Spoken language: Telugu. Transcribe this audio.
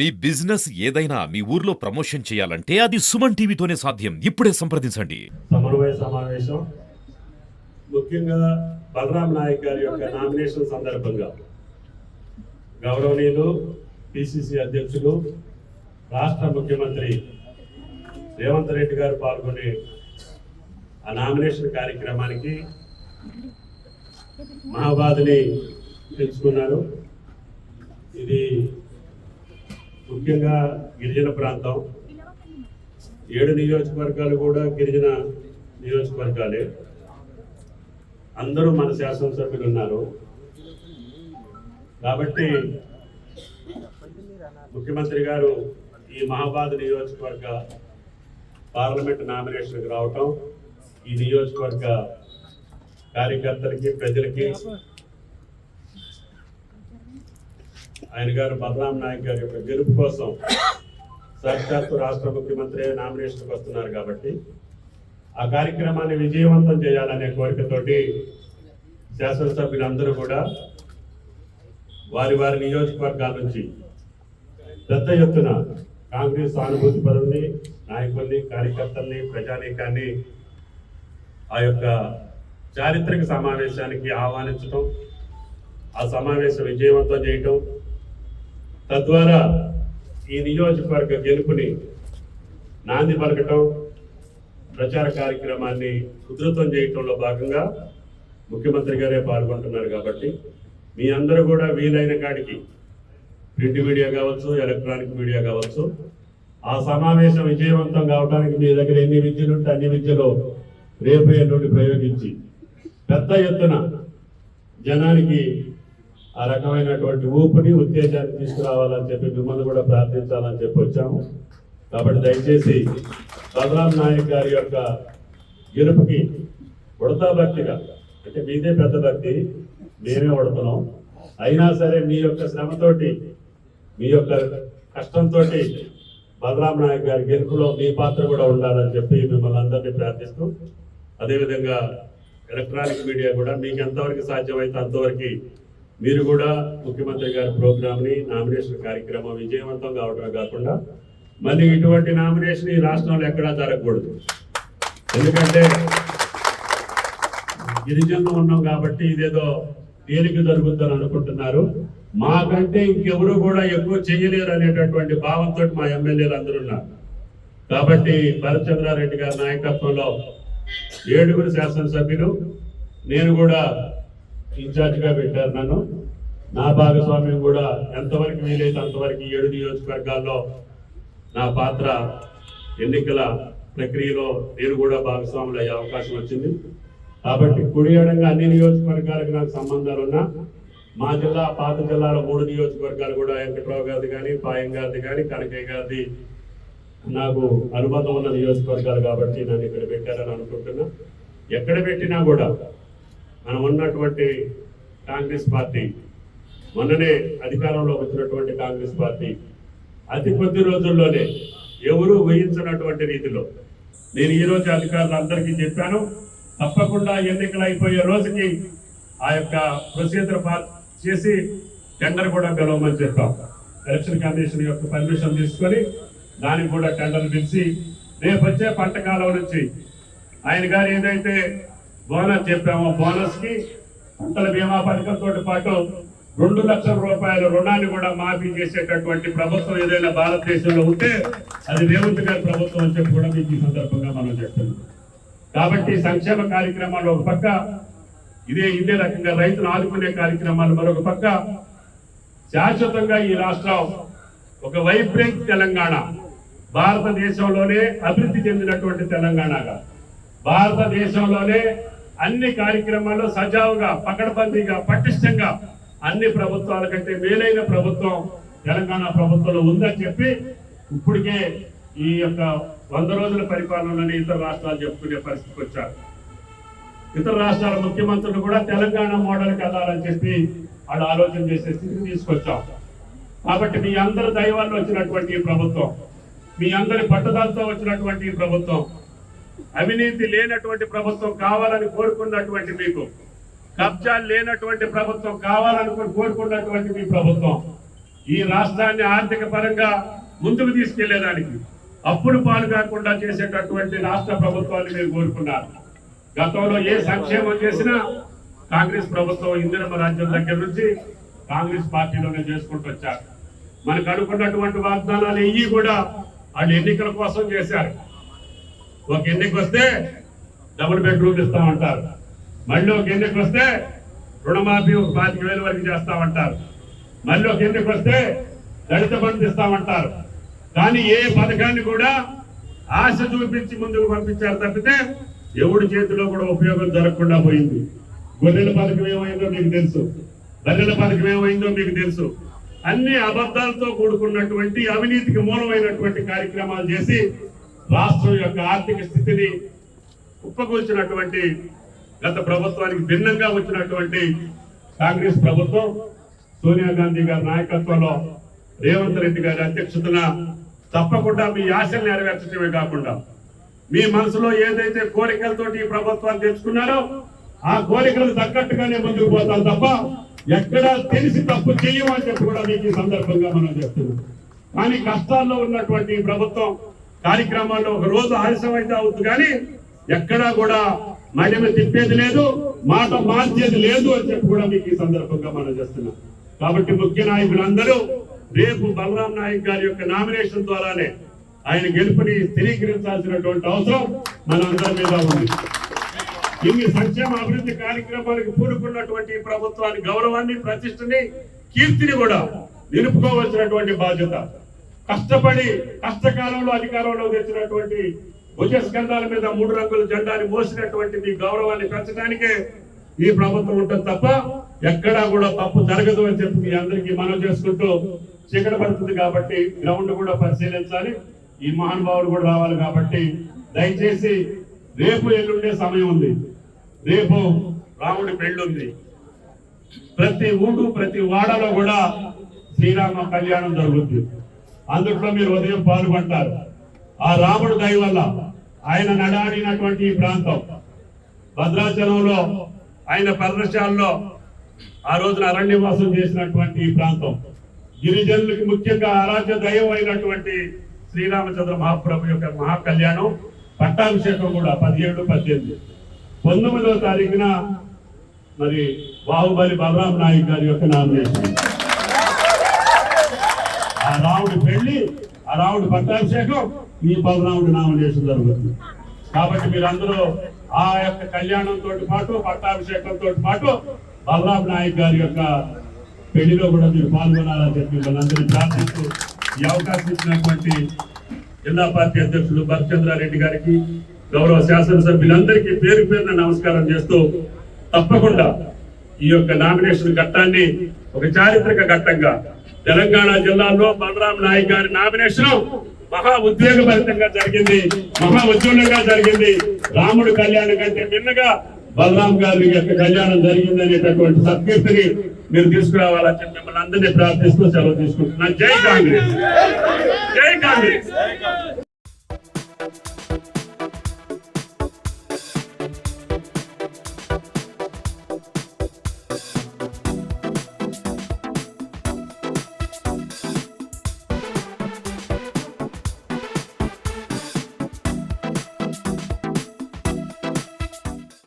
మీ బిజినెస్ ఏదైనా మీ ఊర్లో ప్రమోషన్ చేయాలంటే అది సుమన్ టీవీతోనే సాధ్యం. ఇప్పుడే సంప్రదించండి. సమన్వయ సమావేశం ముఖ్యంగా బలరాం నాయక్ గారి యొక్క నామినేషన్ సందర్భంగా గౌరవనీయులు పిసిసి అధ్యక్షులు రాష్ట్ర ముఖ్యమంత్రి రేవంత్ రెడ్డి గారు పాల్గొనే ఆ నామినేషన్ కార్యక్రమానికి మహాబాద్ని ఎంచుకున్నారు. ఇది ముఖ్యంగా గిరిజన ప్రాంతం. 7 నియోజకవర్గాలు కూడా గిరిజన నియోజకవర్గాలే. అందరూ మన శాసనసభ్యులు ఉన్నారు కాబట్టి ముఖ్యమంత్రి గారు ఈ మహాబాద్ నియోజకవర్గ పార్లమెంట్ నామినేషన్కి రావటం ఈ నియోజకవర్గ కార్యకర్తలకి ప్రజలకి ఆయన గారు బలరాం నాయక్ గారి యొక్క గెలుపు కోసం సాక్షాత్తు రాష్ట్ర ముఖ్యమంత్రి నామినేషన్కి వస్తున్నారు కాబట్టి ఆ కార్యక్రమాన్ని విజయవంతం చేయాలనే కోరికతోటి శాసనసభ్యులందరూ కూడా వారి వారి నియోజకవర్గాల నుంచి పెద్ద ఎత్తున కాంగ్రెస్ సానుభూతి పరుల్ని, నాయకుల్ని, కార్యకర్తల్ని, ప్రజానీకాన్ని ఆ యొక్క చారిత్రక సమావేశానికి ఆహ్వానించడం, ఆ సమావేశం విజయవంతం చేయటం, తద్వారా ఈ నియోజకవర్గ గెలుపుని నాంది పలకటం, ప్రచార కార్యక్రమాన్ని ఉధృతం చేయటంలో భాగంగా ముఖ్యమంత్రి గారే పాల్గొంటున్నారు కాబట్టి మీ అందరూ కూడా వీలైన కాడికి ప్రింట్ మీడియా కావచ్చు, ఎలక్ట్రానిక్ మీడియా కావచ్చు, ఆ సమావేశం విజయవంతం కావడానికి మీ దగ్గర ఎన్ని విద్యలు ఉంటే అన్ని విద్యలు రేపు ఎల్లుండి ప్రయోగించి పెద్ద ఎత్తున జనానికి ఆ రకమైనటువంటి ఊపుని, ఉత్తేజాన్ని తీసుకురావాలని చెప్పి మిమ్మల్ని కూడా ప్రార్థించాలని చెప్పి వచ్చాము. కాబట్టి దయచేసి బలరాం నాయక్ గారి యొక్క గెలుపుకి ఉడతా భక్తిగా, అంటే మీదే పెద్ద భక్తి, మేమే ఉడతున్నాం, అయినా సరే మీ యొక్క శ్రమతోటి, మీ యొక్క కష్టంతో బలరాం నాయక్ గారి గెలుపులో మీ పాత్ర కూడా ఉండాలని చెప్పి మిమ్మల్ని అందరినీ ప్రార్థిస్తూ, అదేవిధంగా ఎలక్ట్రానిక్ మీడియా కూడా మీకు ఎంతవరకు సాధ్యమైతే అంతవరకు మీరు కూడా ముఖ్యమంత్రి గారి ప్రోగ్రామ్ని, నామినేషన్ కార్యక్రమం విజయవంతం కావడమే కాకుండా మళ్ళీ ఇటువంటి నామినేషన్ ఈ రాష్ట్రంలో ఎక్కడా జరగకూడదు. ఎందుకంటే గిరిజనులు ఉన్నాం కాబట్టి ఇదేదో తేలిక జరుగుతుందని అనుకుంటున్నారు. మాకంటే ఇంకెవరు కూడా ఎక్కువ చెయ్యలేరు అనేటటువంటి భావంతో మా ఎమ్మెల్యేలు అందరూ ఉన్నారు. కాబట్టి భరత్చంద్రారెడ్డి గారి నాయకత్వంలో 7 శాసనసభ్యులు, నేను కూడా ఇన్ఛార్జిగా పెట్టారు నన్ను. నా భాగస్వామ్యం కూడా ఎంతవరకు వీలైతే అంతవరకు 7 నియోజకవర్గాల్లో నా పాత్ర, ఎన్నికల ప్రక్రియలో నేను కూడా భాగస్వాములు అయ్యే అవకాశం వచ్చింది. కాబట్టి కుడి ఎడంగా అన్ని నియోజకవర్గాలకు నాకు సంబంధాలు ఉన్నా, మా జిల్లా పాత జిల్లాలో 3 నియోజకవర్గాలు కూడా వెంకట్రావు గారిది కానీ, పాయం గారిది కానీ, కనకయ్య గారిది నాకు అనుబంధం ఉన్న నియోజకవర్గాలు కాబట్టి నన్ను ఇక్కడ పెట్టారని అనుకుంటున్నా. ఎక్కడ పెట్టినా కూడా మనం ఉన్నటువంటి కాంగ్రెస్ పార్టీ, మొన్ననే అధికారంలో వచ్చినటువంటి కాంగ్రెస్ పార్టీ అతి కొద్ది రోజుల్లోనే ఎవరూ ఊహించినటువంటి రీతిలో నేను ఈరోజు అధికారులందరికీ చెప్పాను, తప్పకుండా ఎన్నికలు అయిపోయే రోజుకి ఆ యొక్క ప్రొసీజర్ చేసి టెండర్ కూడా పిలవమని చెప్పాం. ఎలక్షన్ కమిషన్ యొక్క పర్మిషన్ తీసుకొని దానికి కూడా టెండర్ పిలిచి రేపు వచ్చే పంట కాలం నుంచి ఆయన గారు ఏదైతే బోనస్ చెప్పామో బోనస్కి పంటల బీమా పథకంతో పాటు 2 లక్షల రూపాయల రుణాన్ని కూడా మాఫీ చేసేటటువంటి ప్రభుత్వం ఏదైనా భారతదేశంలో ఉంటే అది రేవంత్ గారి ప్రభుత్వం అని చెప్పి కూడా మీకు ఈ సందర్భంగా మనం చెప్తున్నాం. కాబట్టి సంక్షేమ కార్యక్రమాలు ఒక పక్క, ఇదే రకంగా రైతులు ఆదుకునే కార్యక్రమాలు మరొక పక్క, శాశ్వతంగా ఈ రాష్ట్రం ఒక వైబ్రెంట్ తెలంగాణ, భారతదేశంలోనే అభివృద్ధి చెందినటువంటి తెలంగాణగా, భారతదేశంలోనే అన్ని కార్యక్రమాల్లో సజావుగా, పకడ్బందీగా, పటిష్టంగా అన్ని ప్రభుత్వాల కంటే మేలైన ప్రభుత్వం తెలంగాణ ప్రభుత్వంలో ఉందని చెప్పి ఇప్పటికే ఈ యొక్క 100 రోజుల పరిపాలనలోనే ఇతర రాష్ట్రాలు చెప్పుకునే పరిస్థితికి వచ్చారు. ఇతర రాష్ట్రాల ముఖ్యమంత్రులు కూడా తెలంగాణ మోడల్కి వెళ్ళాలని చెప్పి వాళ్ళు ఆలోచన చేసే స్థితికి తీసుకొచ్చాం. కాబట్టి మీ అందరి దైవాల్లో వచ్చినటువంటి ఈ ప్రభుత్వం, మీ అందరి పట్టుదలతో వచ్చినటువంటి ఈ ప్రభుత్వం, అవినీతి లేనటువంటి ప్రభుత్వం కావాలని కోరుకున్నటువంటి మీకు, కబ్జాలు లేనటువంటి ప్రభుత్వం కావాలనుకుని కోరుకున్నటువంటి మీ ప్రభుత్వం, ఈ రాష్ట్రాన్ని ఆర్థిక పరంగా ముందుకు తీసుకెళ్లేదానికి అప్పులు పాలు కాకుండా చేసేటటువంటి రాష్ట్ర ప్రభుత్వాన్ని మీరు కోరుకున్నారు. గతంలో ఏ సంక్షేమం చేసినా కాంగ్రెస్ ప్రభుత్వం ఇందిరమ్మ రాజ్యం దగ్గర నుంచి కాంగ్రెస్ పార్టీలోనే చేసుకుంటూ వచ్చారు. మనకు అనుకున్నటువంటి వాగ్దానాలు ఇవి కూడా వాళ్ళు ఎన్నికల కోసం చేశారు. ఒక ఎన్నిక వస్తే డబుల్ బెడ్రూమ్ ఇస్తామంటారు, మళ్ళీ ఒక ఎన్నిక వస్తే రుణమాఫీ 25,000 వరకు చేస్తామంటారు, మళ్ళీ ఒక ఎన్నిక వస్తే దళిత బంధు ఇస్తామంటారు. కానీ ఏ పథకాన్ని కూడా ఆశ చూపించి ముందుకు పంపించారు తప్పితే ఎవడి చేతిలో కూడా ఉపయోగం జరగకుండా పోయింది. గొర్రెల పథకం ఏమైందో మీకు తెలుసు, బర్రెల పథకం ఏమైందో మీకు తెలుసు. అన్ని అబద్ధాలతో కూడుకున్నటువంటి అవినీతికి మూలమైనటువంటి కార్యక్రమాలు చేసి రాష్ట్రం యొక్క ఆర్థిక స్థితిని కుప్పకూల్చినటువంటి గత ప్రభుత్వానికి భిన్నంగా వచ్చినటువంటి కాంగ్రెస్ ప్రభుత్వం సోనియా గాంధీ గారి నాయకత్వంలో రేవంత్ రెడ్డి గారి అధ్యక్షతన తప్పకుండా మీ ఆశలు నెరవేర్చడమే కాకుండా మీ మనసులో ఏదైతే కోరికలతోటి ఈ ప్రభుత్వాన్ని తెచ్చుకున్నారో ఆ కోరికలకు తగ్గట్టుగానే ముందుకు పోతాం తప్ప ఎక్కడా తెలిసి తప్పు చేయమని చెప్పి కూడా మీకు ఈ సందర్భంగా మనం చెప్తున్నాం. కానీ కష్టాల్లో ఉన్నటువంటి ఈ ప్రభుత్వం కార్యక్రమాల్లో ఒక రోజు ఆలస్యం అయితే అవుతుంది, కానీ ఎక్కడా కూడా మహిమ తిప్పేది లేదు, మాట మార్చేది లేదు అని చెప్పి కూడా మీకు ఈ సందర్భంగా మనం చేస్తున్నాం. కాబట్టి ముఖ్య నాయకులందరూ రేపు బలరాం నాయక్ గారి యొక్క నామినేషన్ ద్వారానే ఆయన గెలుపుని స్థిరీకరించాల్సినటువంటి అవసరం మన అందరి మీద ఉంది. ఇన్ని సంక్షేమ అభివృద్ధి కార్యక్రమాలకు పూనుకున్నటువంటి ప్రభుత్వాన్ని గౌరవాన్ని, ప్రతిష్టని, కీర్తిని కూడా నిలుపుకోవాల్సినటువంటి బాధ్యత. కష్టపడి కష్టకాలంలో అధికారంలో తెచ్చినటువంటి భుజస్కంధాల మీద 3 రంగుల జెండాని మోసినటువంటి మీ గౌరవాన్ని పెంచడానికే ఈ ప్రభుత్వం ఉంటుంది తప్ప ఎక్కడా కూడా తప్పు జరగదు అని చెప్పి మీ అందరికీ మనం చేసుకుంటూ చీకటి పడుతుంది కాబట్టి గ్రౌండ్ కూడా పరిశీలించాలి, ఈ మహానుభావులు కూడా రావాలి. కాబట్టి దయచేసి రేపు ఎల్లుండే సమయం ఉంది, రేపు రాముడి పెళ్లి ఉంది. ప్రతి ఊరు ప్రతి వాడలో కూడా శ్రీరామ కళ్యాణం జరుగుతుంది. అందుట్లో మీరు ఉదయం పాల్గొంటారు. ఆ రాముడు దయ వల్ల ఆయన నడాడినటువంటి ఈ ప్రాంతం భద్రాచలంలో ఆయన పర్ణశాలలో ఆ రోజున అరణ్యవాసం చేసినటువంటి ఈ ప్రాంతం గిరిజనులకి ముఖ్యంగా ఆరాధ్య దైవం అయినటువంటి శ్రీరామచంద్ర మహాప్రభు యొక్క మహాకళ్యాణం పట్టాభిషేకం కూడా 17, 18, 19వ తారీఖున మరి బాహుబలి బలరాం నాయక్ గారి యొక్క నామినేషన్, ఆ రాముడి పెళ్లి, ఆ రాముడి పట్టాభిషేకం, ఈ బలరాముడి నామినేషన్ జరుగుతుంది. కాబట్టి మీరందరూ ఆ యొక్క కళ్యాణంతో పాటు పట్టాభిషేకంతో పాటు బలరాం నాయక్ గారి యొక్క పెళ్లిలో కూడా మీరు పాల్గొనాలని చెప్పి వాళ్ళందరినీ ప్రార్థిస్తూ ఈ అవకాశం ఇచ్చినటువంటి జిల్లా పార్టీ అధ్యక్షులు భరచంద్రారెడ్డి గారికి, గౌరవ శాసనసభ్యులందరికీ పేరు పేరున నమస్కారం చేస్తూ తప్పకుండా ఈ యొక్క నామినేషన్ ఘట్టాన్ని ఒక చారిత్రక ఘట్టంగా తెలంగాణ జిల్లాలో బలరాం నాయక్ గారి నామినేషన్ మహా ఉద్వేగభరితంగా జరిగింది, మహా ఉజ్వలంగా జరిగింది. రాముడు కళ్యాణం కంటే భిన్నగా బలరాం గారి యొక్క కళ్యాణం జరిగింది అనేటటువంటి సత్కీర్తిని మీరు తీసుకురావాలని చెప్పి మిమ్మల్ని అందరినీ ప్రార్థిస్తూ సెలవు తీసుకుంటున్నాను. జై కాంగ్రెస్, జై కాంగ్రెస్.